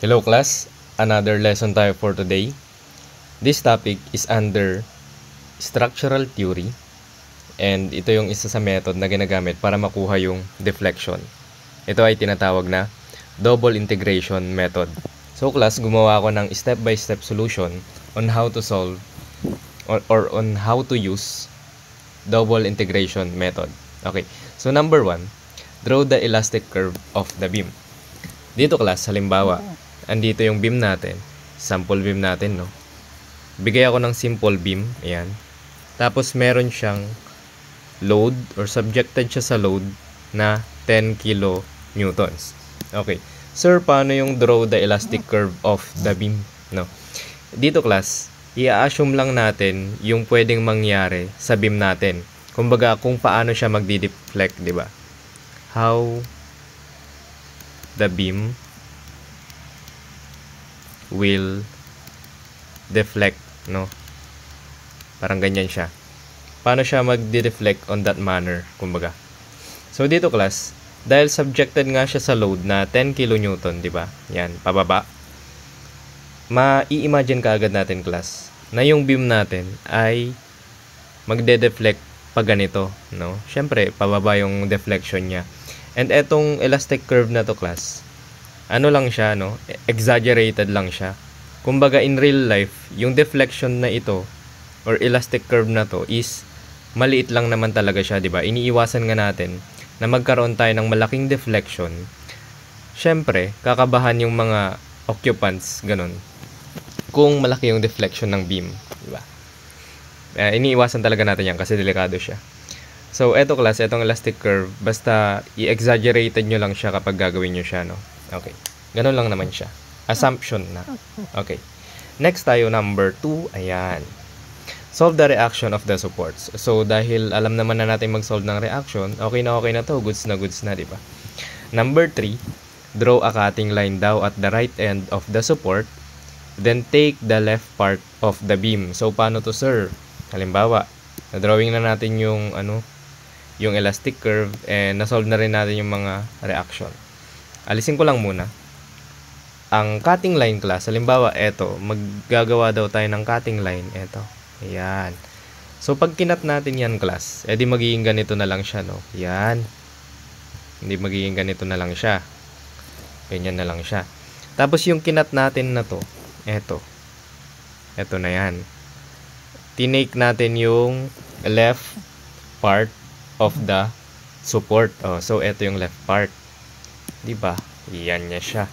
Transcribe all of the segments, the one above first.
Hello class, another lesson tayo for today. This topic is under structural theory and ito yung isa sa method na ginagamit para makuha yung deflection. Ito ay tinatawag na double integration method. So class, gumawa ako ng step-by-step solution on how to solve or on how to use double integration method. Okay, so number 1, draw the elastic curve of the beam. Dito class, halimbawa, andito yung beam natin, sample beam natin, no? Bigay ako ng simple beam, ayan. Tapos meron siyang load or subjected siya sa load na 10 kilonewtons. Okay. Sir, paano yung draw the elastic curve of the beam, no? Dito class, i-assume lang natin yung pwedeng mangyari sa beam natin. Kumbaga, kung paano siya magdi-deflect, di ba? How the beam will deflect, no? Parang ganyan siya. Paano siya magdi-deflect on that manner, kumbaga. So dito class, dahil subjected nga siya sa load na 10 kilonewton, di ba? Yan, pababa. Ma-i-imagine ka agad natin class na yung beam natin ay magde-deflect pa ganito, no? Syempre, pababa yung deflection niya. And etong elastic curve na to class, ano lang siya, no? Exaggerated lang siya. Kumbaga in real life, yung deflection na ito or elastic curve na to is maliit lang naman talaga siya, di ba? Iniiwasan nga natin na magkaroon tayo ng malaking deflection. Syempre, kakabahan yung mga occupants, ganun. Kung malaki yung deflection ng beam, di ba? Iniiwasan talaga natin yan kasi delikado siya. So, eto class, etong elastic curve, basta i-exaggerated nyo lang siya kapag gagawin nyo siya, no? Okay. Ganun lang naman siya. Assumption na. Okay. Next tayo, number 2. Ayan. Solve the reaction of the supports. So, dahil alam naman na natin mag-solve ng reaction, okay na to. Goods na, di ba? Number 3. Draw a cutting line daw at the right end of the support. Then, take the left part of the beam. So, paano to, sir? Halimbawa, na-drawing na natin yung, yung elastic curve and na-solve na rin natin yung mga reaction. Alisin ko lang muna. Ang cutting line class, halimbawa, eto, maggagawa daw tayo ng cutting line, eto. Ayan. So, pag kinat natin yan, class, edi magiging ganito na lang siya, no? Yan. Hindi magiging ganito na lang siya. Ganyan na lang siya. Tapos, yung kinat natin na to, eto. Eto na yan. Tinake natin yung left part of the support. Oh, so, eto yung left part. Diba? Yan niya siya.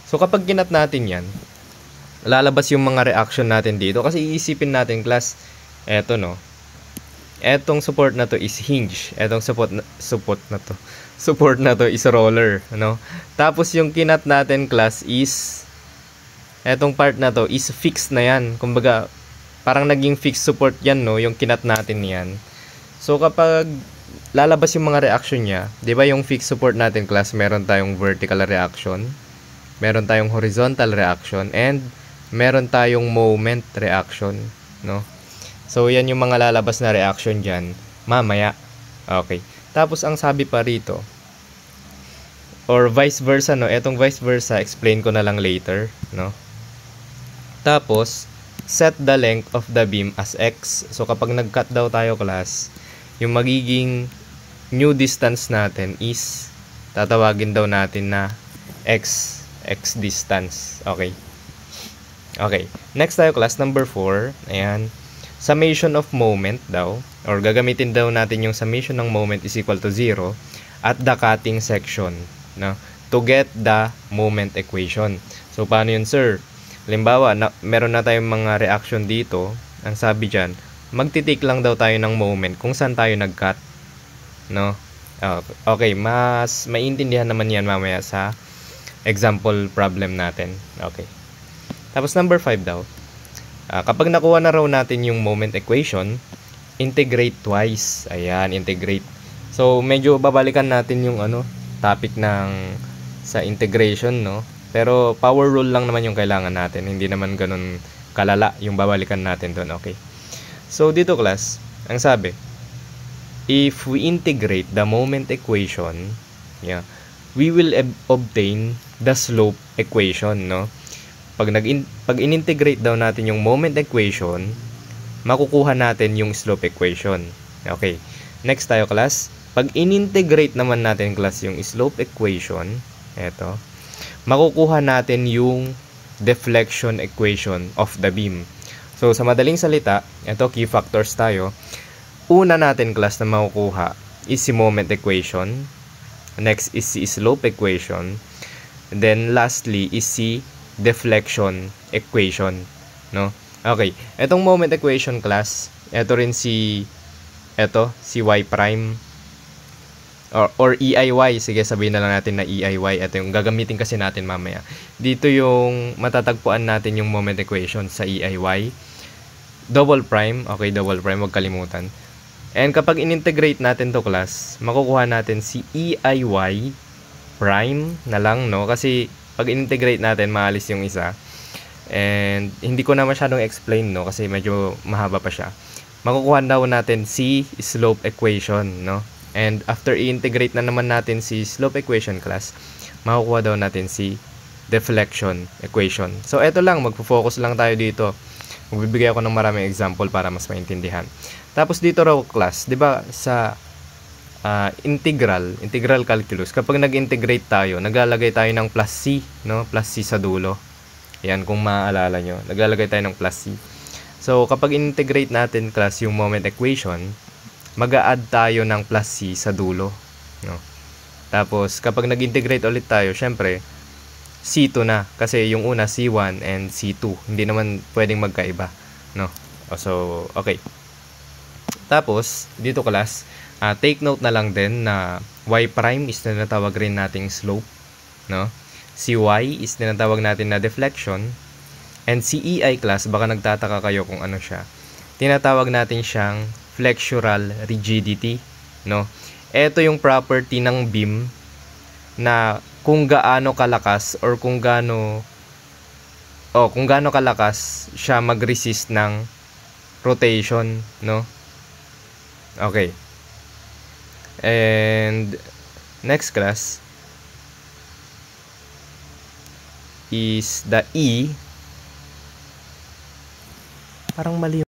So, kapag kinat natin yan, lalabas yung mga reaction natin dito. Kasi iisipin natin, class, eto, no? Etong support na to is hinge. Etong support na to is roller, no? Tapos, yung kinat natin, class, is etong part na to is fixed na yan. Kumbaga, parang naging fixed support yan, no? Yung kinat natin yan. So, kapag lalabas yung mga reaction niya, di ba yung fixed support natin, class, meron tayong vertical reaction, meron tayong horizontal reaction, and meron tayong moment reaction, no? So, yan yung mga lalabas na reaction dyan, mamaya. Okay. Tapos, ang sabi pa rito, or vice versa, no? Etong vice versa, explain ko na lang later, no? Tapos, set the length of the beam as x. So, kapag nag-cut daw tayo, class, yung magiging new distance natin is tatawagin daw natin na x distance. Okay. Okay. Next tayo, class, number 4. Ayan. Summation of moment daw, or gagamitin daw natin yung summation ng moment is equal to 0 at the cutting section, no? To get the moment equation. So, paano yun, sir? Halimbawa, meron na tayong mga reaction dito. Ang sabi dyan, magtitake lang daw tayo ng moment kung saan tayo nag-cut, no? Okay, mas maintindihan naman yan mamaya sa example problem natin. Okay. Tapos number 5 daw, kapag nakuha na raw natin yung moment equation, integrate twice. Ayan, integrate. So, medyo babalikan natin yung topic sa integration, no? Pero power rule lang naman yung kailangan natin. Hindi naman ganun kalala yung babalikan natin doon. Okay. So, dito class, ang sabi, if we integrate the moment equation, we will obtain the slope equation, no? Pag in-integrate daw natin yung moment equation, makukuha natin yung slope equation. Okay. Next tayo, class. Pag in-integrate naman natin, class, yung slope equation, eto, makukuha natin yung deflection equation of the beam. So, sa madaling salita, eto, key factors tayo. Una natin, class, na makukuha is si moment equation. Next is si slope equation. Then, lastly is si deflection equation, no? Okay, etong moment equation, class, eto rin si y prime or EIY, sige sabihin na lang natin na EIY. Ito yung gagamitin kasi natin mamaya. Dito yung matatagpuan natin yung moment equation sa EIY. Double prime, okay, double prime, huwag kalimutan. And kapag in-integrate natin to, class, makukuha natin si EIY prime na lang, no? Kasi pag in-integrate natin, maalis yung isa. And hindi ko na masyadong explain, no, kasi medyo mahaba pa siya. Makukuha daw natin si slope equation, no? And after i-integrate na naman natin si slope equation, class, makukuha daw natin si deflection equation. So eto lang, magfo-focus lang tayo dito. Magbibigay ako ng maraming example para mas maintindihan. Tapos dito raw, class, 'di ba sa integral calculus, kapag nag-integrate tayo, naglalagay tayo ng plus c, no? Plus c sa dulo. Yan, kung maaalala nyo, naglalagay tayo ng plus c. So, kapag integrate natin, class, yung moment equation, mag-a-add tayo ng plus c sa dulo, no? Tapos, kapag nag-integrate ulit tayo, syempre, C2 na. Kasi yung una, C1 and C2. Hindi naman pwedeng magkaiba, no? So, okay. Tapos, dito, class, take note na lang din na y prime is na natawag rin nating slope, no? Si y is tinatawag natin na deflection. And si EI, class, baka nagtataka kayo kung ano siya. Tinatawag natin siyang flexural rigidity, no? Ito yung property ng beam na kung gaano kalakas or kung gaano kalakas siya mag-resist ng rotation, no? Okay. And next, class, is the E. Parang mali